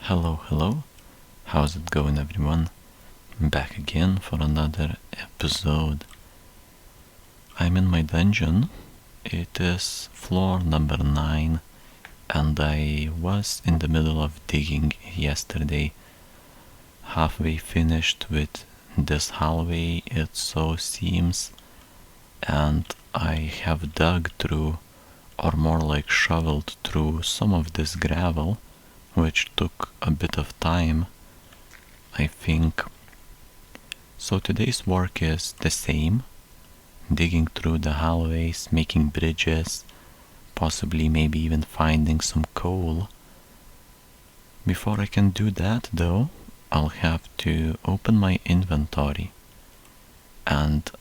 Hello, how's it going everyone? Back again for another episode. I'm in my dungeon. It is floor number 9 and I was in the middle of digging yesterday. Halfway finished with this hallway, it so seems, and I have dug through, or more like shoveled through some of this gravel, which took a bit of time, I think. So today's work is the same, digging through the hallways, making bridges, possibly maybe even finding some coal. Before I can do that though, I'll have to open my inventory, and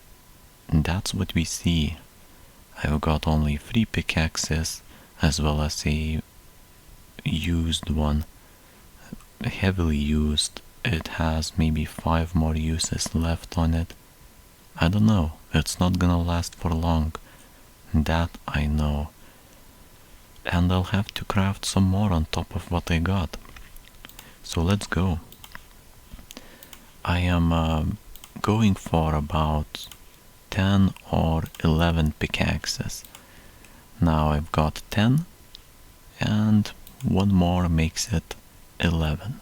that's what we see. I've got only 3 pickaxes as well as a used one, heavily used. It has maybe 5 more uses left on it. I don't know, it's not gonna last for long, that I know. And I'll have to craft some more on top of what I got. So let's go. I am going for about 10 or 11 pickaxes. Now I've got 10 and one more makes it 11.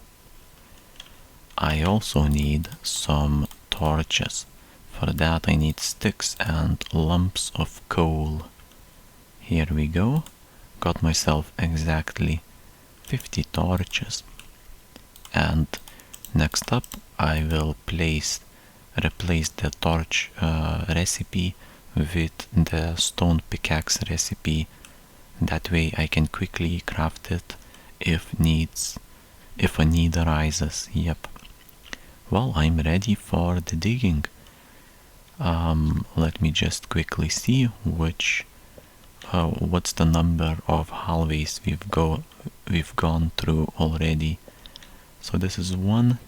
I also need some torches. For that I need sticks and lumps of coal. Here we go. Got myself exactly 50 torches. And next up I will replace the torch recipe with the stone pickaxe recipe. That way I can quickly craft it if a need arises. Yep. Well, I'm ready for the digging. Let me just quickly see what's the number of hallways we've gone through already. So this is 1,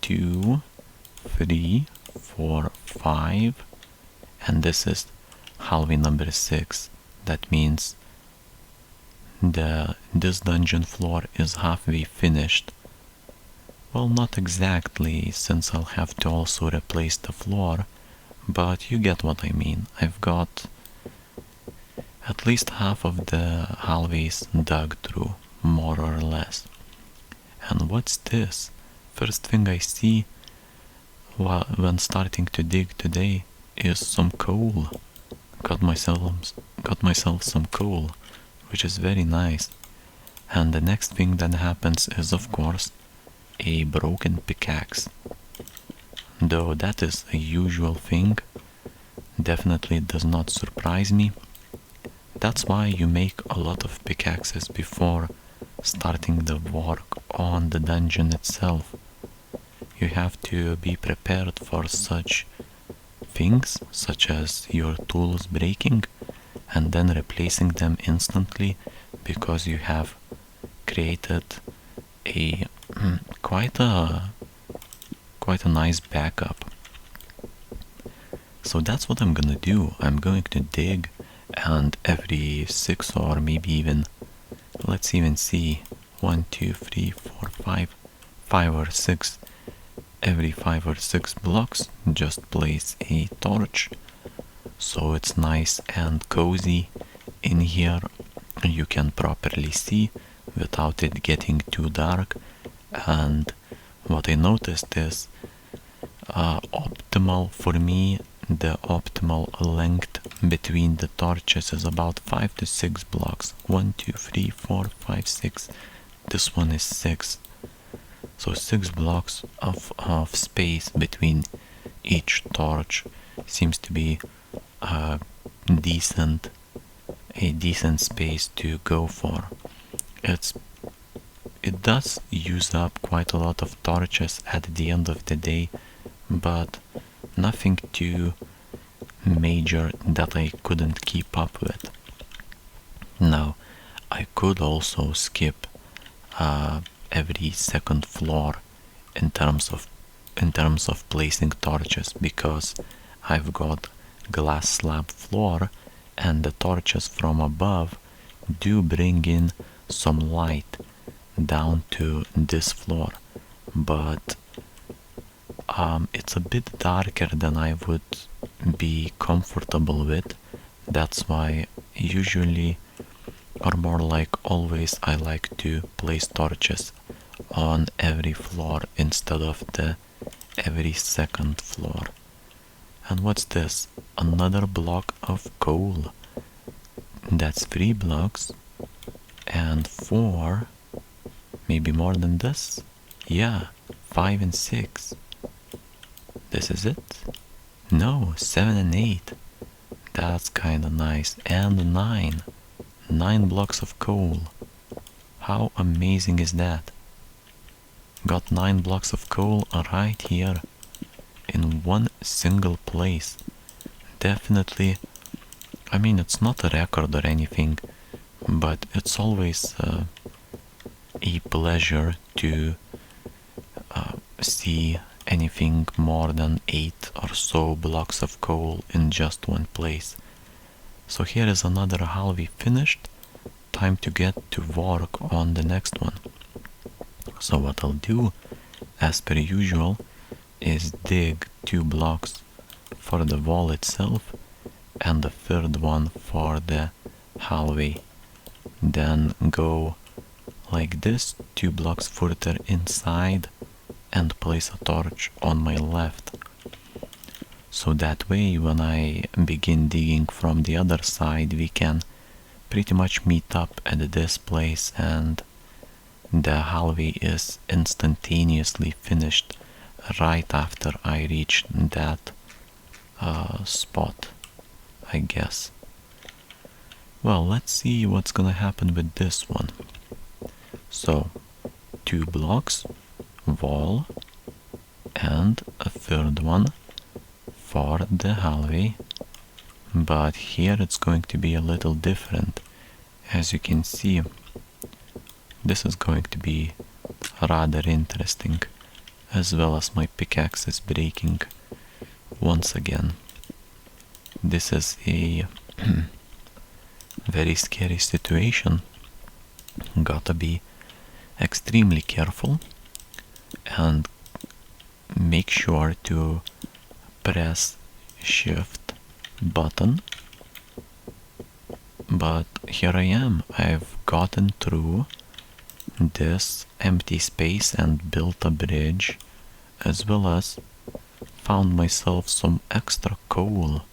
2, 3, 4, 5, and this is hallway number 6. That means this dungeon floor is halfway finished. Well, not exactly, since I'll have to also replace the floor, but you get what I mean. I've got at least half of the hallways dug through, more or less. And what's this? First thing I see when starting to dig today is some coal. Got myself some coal, which is very nice. And the next thing that happens is, of course, a broken pickaxe. Though that is a usual thing, definitely does not surprise me. That's why you make a lot of pickaxes before starting the work on the dungeon itself. You have to be prepared for such things, such as your tools breaking and then replacing them instantly, because you have created a quite a nice backup. So that's what I'm gonna do. I'm going to dig, and every 6 or maybe even, let's even see, 1, 2, 3, 4, 5 or 6, every 5 or 6 blocks just place a torch, so it's nice and cozy in here. You can properly see without it getting too dark. And what I noticed is optimal for me, the optimal length between the torches is about 5 to 6 blocks. 1, 2, 3, 4, 5, 6. This one is 6. So 6 blocks of space between each torch seems to be a decent space to go for. It does use up quite a lot of torches at the end of the day, but nothing too major that I couldn't keep up with. Now, I could also skip every second floor in terms of placing torches, because I've got glass slab floor and the torches from above do bring in some light, down to this floor, but it's a bit darker than I would be comfortable with. That's why usually, or more like always, I like to place torches on every floor instead of the every second floor. And what's this? Another block of coal. That's 3 blocks and 4, maybe more than this. Yeah, 5 and 6. This is it? No, 7 and 8. That's kinda nice. And 9. 9 blocks of coal. How amazing is that? Got 9 blocks of coal right here in one single place. Definitely, I mean, it's not a record or anything, but it's always a pleasure to see anything more than 8 or so blocks of coal in just one place. So here is another halvey finished. Time to get to work on the next one. So what I'll do, as per usual, is dig 2 blocks for the wall itself and the third one for the hallway. Then go like this, 2 blocks further inside, and place a torch on my left. So that way, when I begin digging from the other side, we can pretty much meet up at this place, and the hallway is instantaneously finished right after I reach that spot, I guess. Well, let's see what's gonna happen with this one. So, 2 blocks, wall, and a third one for the hallway, but here it's going to be a little different. As you can see, this is going to be rather interesting, as well as my pickaxe is breaking once again. This is a very scary situation. Gotta be extremely careful and make sure to press shift button. But here I am. I've gotten through this empty space and built a bridge, as well as found myself some extra coal.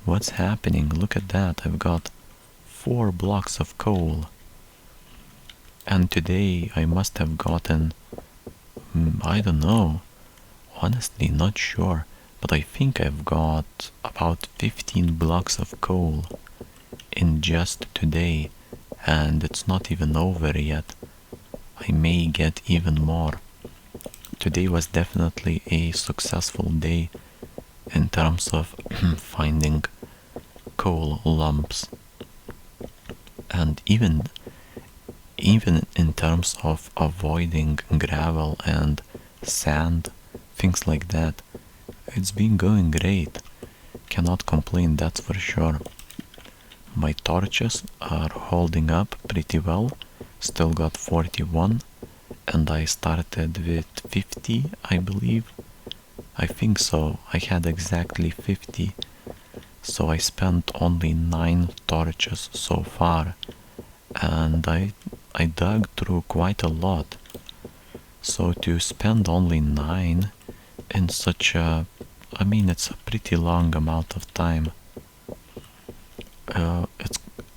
What's happening? Look at that. I've got 4 blocks of coal. And today I must have gotten, I don't know, honestly not sure, but I think I've got about 15 blocks of coal in just today, and it's not even over yet. I may get even more. Today was definitely a successful day in terms of finding coal lumps, and even in terms of avoiding gravel and sand, things like that. It's been going great. Cannot complain, that's for sure. My torches are holding up pretty well. Still got 41, and I started with 50, I believe. I think so. I had exactly 50. So I spent only 9 torches so far, and I dug through quite a lot. So to spend only 9 in such a, I mean, it's a pretty long amount of time.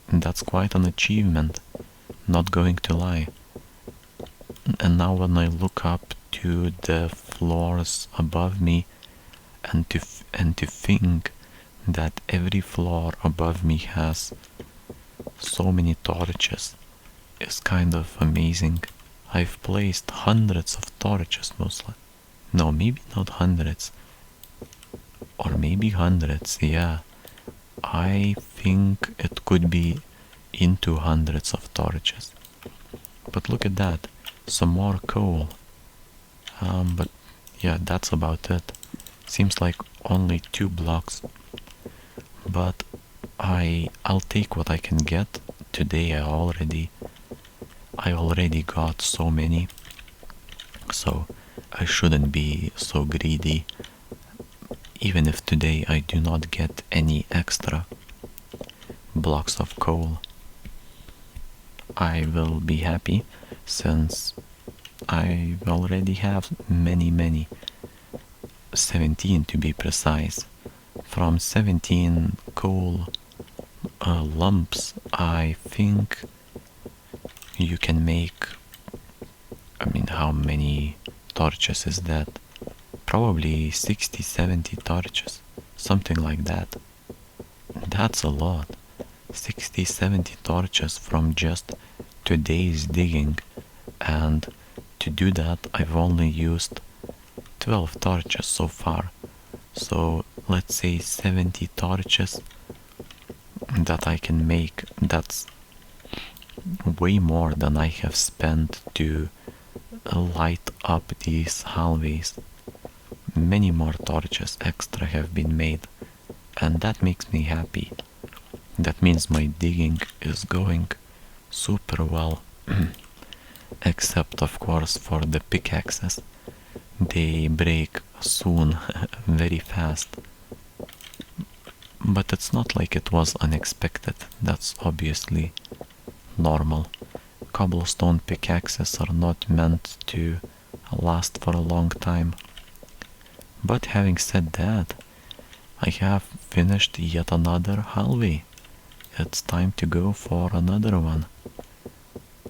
That's quite an achievement, not going to lie. And now when I look up to the floors above me and to think that every floor above me has so many torches is kind of amazing. I've placed hundreds of torches mostly. No, maybe not hundreds. Or maybe hundreds, yeah. I think it could be into hundreds of torches. But look at that, some more coal. But yeah, that's about it. Seems like only 2 blocks. But I'll take what I can get. Today I already I already got so many, so I shouldn't be so greedy. Even if today I do not get any extra blocks of coal, I will be happy, since I already have many, 17 to be precise. From 17 coal lumps, I think you can make, how many torches is that? Probably 60, 70 torches, something like that. That's a lot. 60, 70 torches from just today's digging, and to do that I've only used 12 torches so far. So let's say 70 torches that I can make. That's way more than I have spent to light up these hallways. Many more torches extra have been made, and that makes me happy. That means my digging is going super well. Except of course for the pickaxes. They break soon, very fast. But it's not like it was unexpected. That's obviously normal. Cobblestone pickaxes are not meant to last for a long time. But having said that, I have finished yet another hallway. It's time to go for another one.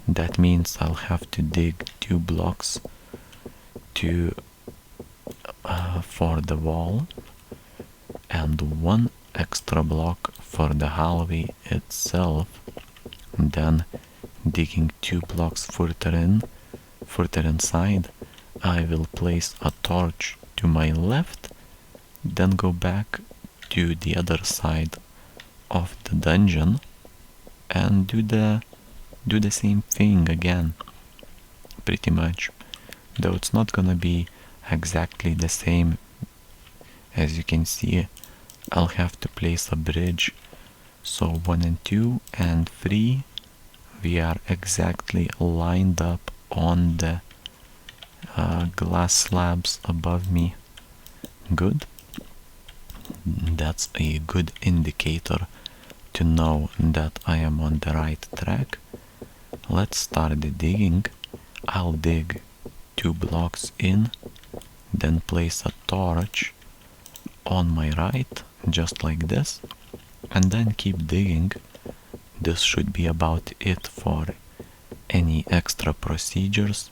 That means I'll have to dig 2 blocks for the wall, and 1 extra block for the hallway itself. Then digging 2 blocks further inside, I will place a torch to my left, then go back to the other side of the dungeon and do the same thing again, pretty much. Though it's not gonna be exactly the same. As you can see, I'll have to place a bridge, so 1 and 2 and 3, we are exactly lined up on the glass slabs above me. Good. That's a good indicator to know that I am on the right track. Let's start the digging. I'll dig 2 blocks in, then place a torch on my right, just like this, and then keep digging. This should be about it for any extra procedures.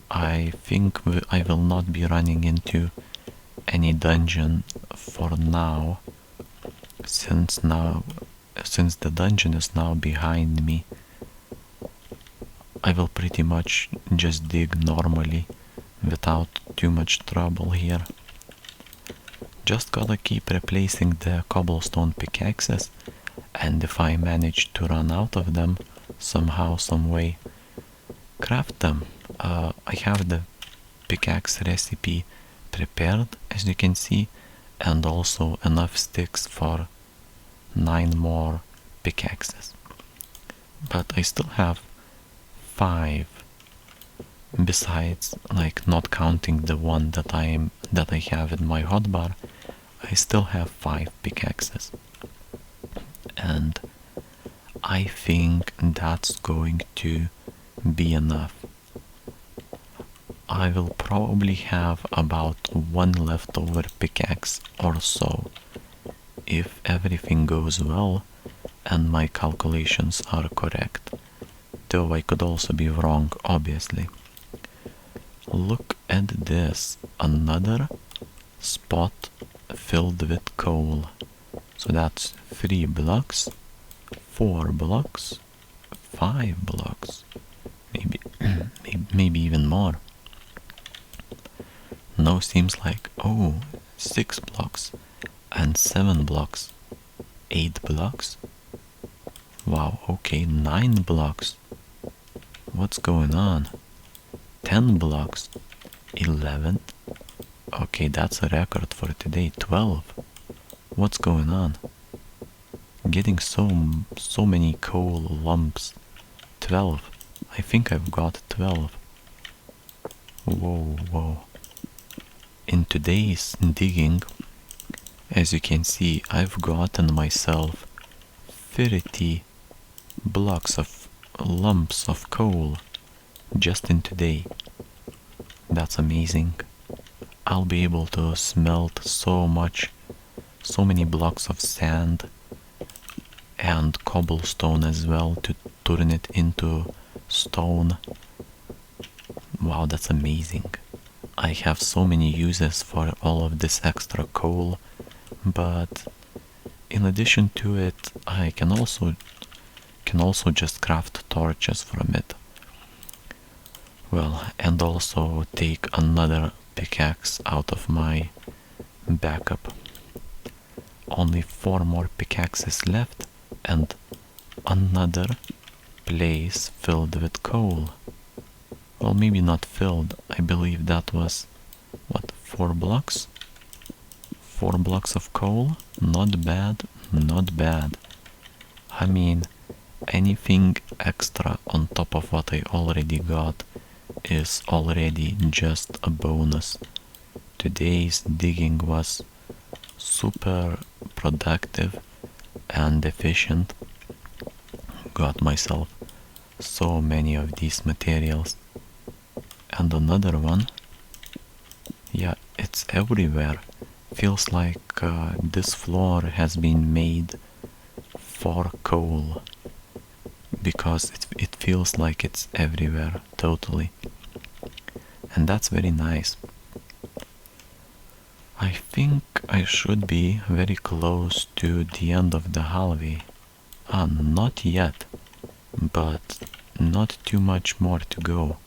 I think I will not be running into any dungeon for now, since the dungeon is now behind me. I will pretty much just dig normally without too much trouble here. Just gotta keep replacing the cobblestone pickaxes, and if I manage to run out of them somehow, some way, craft them. I have the pickaxe recipe prepared, as you can see, and also enough sticks for 9 more pickaxes. But I still have 5, besides, like, not counting the one that I have in my hotbar. I still have 5 pickaxes, and I think that's going to be enough. I will probably have about 1 leftover pickaxe or so, if everything goes well and my calculations are correct, though I could also be wrong, obviously. Look at this, another spot filled with coal. So that's 3 blocks, 4 blocks, 5 blocks, maybe even more. Now seems like, 6 blocks and 7 blocks, 8 blocks. Wow, okay, 9 blocks. What's going on? 10 blocks, 11. Okay, that's a record for today. 12. What's going on? Getting so many coal lumps. 12. I think I've got 12. Whoa. In today's digging, as you can see, I've gotten myself 30 blocks of lumps of coal just in today. That's amazing. I'll be able to smelt so many blocks of sand and cobblestone as well to turn it into stone. Wow, that's amazing. I have so many uses for all of this extra coal, but in addition to it, I can also just craft torches from it. Well, and also take another pickaxe out of my backup. Only 4 more pickaxes left and another place filled with coal. Well, maybe not filled. I believe that was, what, 4 blocks? 4 blocks of coal? Not bad, not bad. I mean, anything extra on top of what I already got is already just a bonus. Today's digging was super productive and efficient. Got myself so many of these materials. And another one, yeah, it's everywhere. Feels like this floor has been made for coal, because it feels like it's everywhere, totally. And that's very nice. I think I should be very close to the end of the hallway. Not yet, but not too much more to go.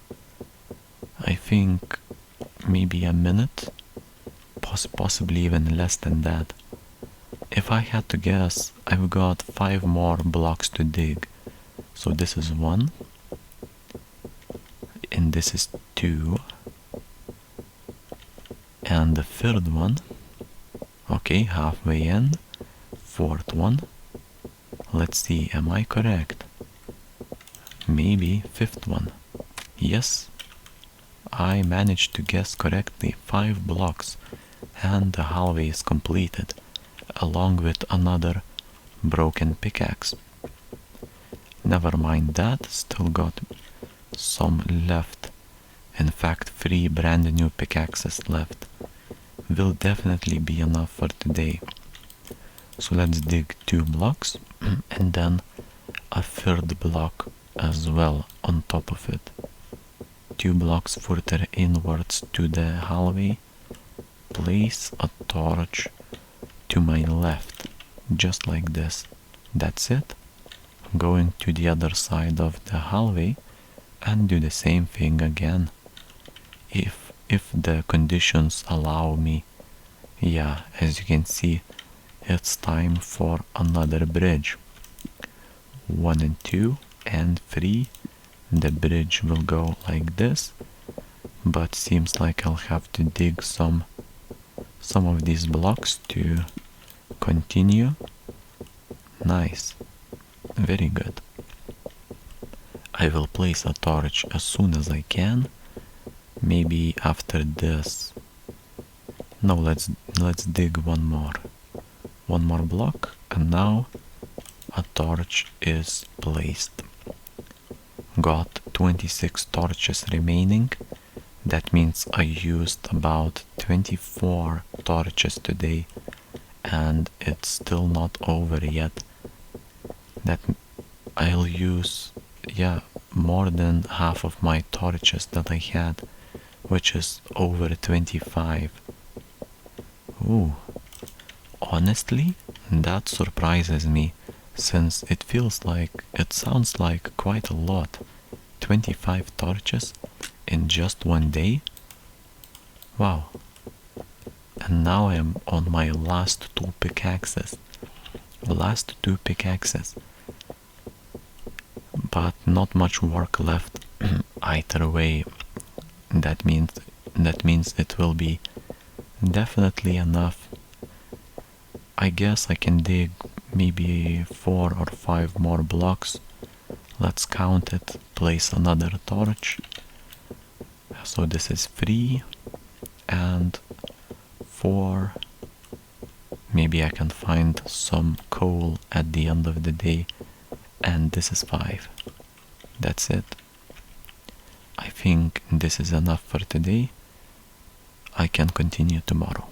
I think maybe a minute, possibly even less than that. If I had to guess, I've got 5 more blocks to dig. So this is 1, and this is 2, and the 3rd one, okay, halfway in, 4th one, let's see, am I correct? Maybe 5th one. Yes, I managed to guess correctly. 5 blocks, and the hallway is completed, along with another broken pickaxe. Never mind that, still got some left. In fact, 3 brand new pickaxes left. Will definitely be enough for today. So let's dig 2 blocks and then a 3rd block as well on top of it. 2 blocks further inwards to the hallway. Place a torch to my left, just like this. That's it. Going to the other side of the hallway and do the same thing again. If the conditions allow me. Yeah, as you can see, it's time for another bridge. 1 and 2 and 3. The bridge will go like this, but seems like I'll have to dig some of these blocks to continue. Nice. Very good. I will place a torch as soon as I can. Maybe after this. No, let's dig one more block, and now a torch is placed. Got 26 torches remaining. That means I used about 24 torches today, and it's still not over yet. That I'll use, yeah, more than half of my torches that I had, which is over 25. Ooh, honestly, that surprises me, since it sounds like quite a lot. 25 torches in just one day? Wow. And now I'm on my last 2 pickaxes. But not much work left either way. That means it will be definitely enough. I guess I can dig maybe 4 or 5 more blocks Let's count it. Place another torch. So this is 3 and 4. Maybe I can find some coal at the end of the day. And this is 5. That's it. I think this is enough for today. I can continue tomorrow.